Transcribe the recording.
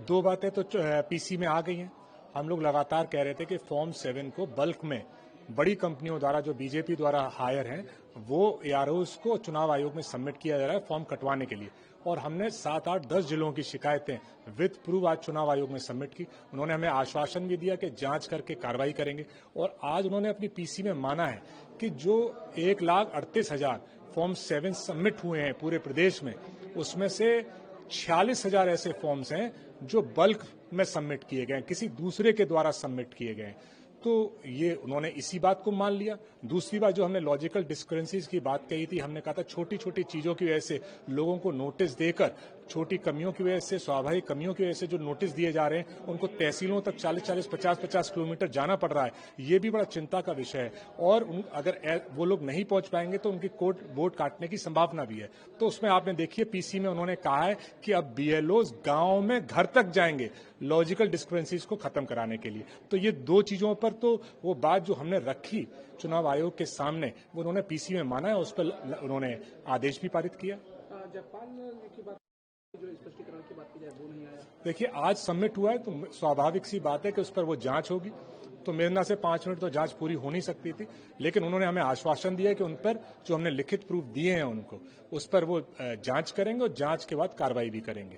दो बातें तो पीसी में आ गई हैं। हम लोग लगातार कह रहे थे कि फॉर्म 7 को बल्क में बड़ी कंपनियों द्वारा जो बीजेपी द्वारा हायर हैं वो एआरओज को चुनाव आयोग में सबमिट किया जा रहा है फॉर्म कटवाने के लिए। और हमने 7, 8, 10 जिलों की शिकायतें विद प्रूफ आज चुनाव आयोग में सबमिट की। उन्होंने हमें आश्वासन भी दिया कि जांच करके कार्रवाई करेंगे। और आज उन्होंने अपनी पीसी में माना है कि जो 1,38,000 फॉर्म 7 सबमिट हुए हैं पूरे प्रदेश में, उसमें से 46,000 ऐसे फॉर्म्स हैं जो बल्क में सबमिट किए गए, किसी दूसरे के द्वारा सबमिट किए गए। तो ये उन्होंने इसी बात को मान लिया। दूसरी बात, जो हमने लॉजिकल डिस्क्रेपेंसीज की बात कही थी, हमने कहा था छोटी छोटी चीजों की वजह से लोगों को नोटिस देकर, छोटी कमियों की वजह से, स्वाभाविक कमियों की वजह से जो नोटिस दिए जा रहे हैं उनको तहसीलों तक 40-40, 50-50 किलोमीटर जाना पड़ रहा है। ये भी बड़ा चिंता का विषय है। और अगर वो लोग नहीं पहुंच पाएंगे तो उनकी वोट काटने की संभावना भी है। तो उसमें आपने देखिए पीसी में उन्होंने कहा है कि अब बीएलओज गांव में घर तक जाएंगे लॉजिकल डिस्क्रेपेंसीज को खत्म कराने के लिए। तो ये दो चीजों पर तो वो बात जो हमने रखी चुनाव आयोग के सामने, वो उन्होंने पीसी में माना है, उस पर उन्होंने आदेश भी पारित किया। जो स्पष्टीकरण की बात की जाए वो नहीं आया। देखिए, आज सबमिट हुआ है तो स्वाभाविक सी बात है कि उस पर वो जांच होगी। तो मेरे ना से 5 मिनट तो जांच पूरी हो नहीं सकती थी, लेकिन उन्होंने हमें आश्वासन दिया कि उन पर जो हमने लिखित प्रूफ दिए हैं उनको, उस पर वो जांच करेंगे और जांच के बाद कार्रवाई भी करेंगे।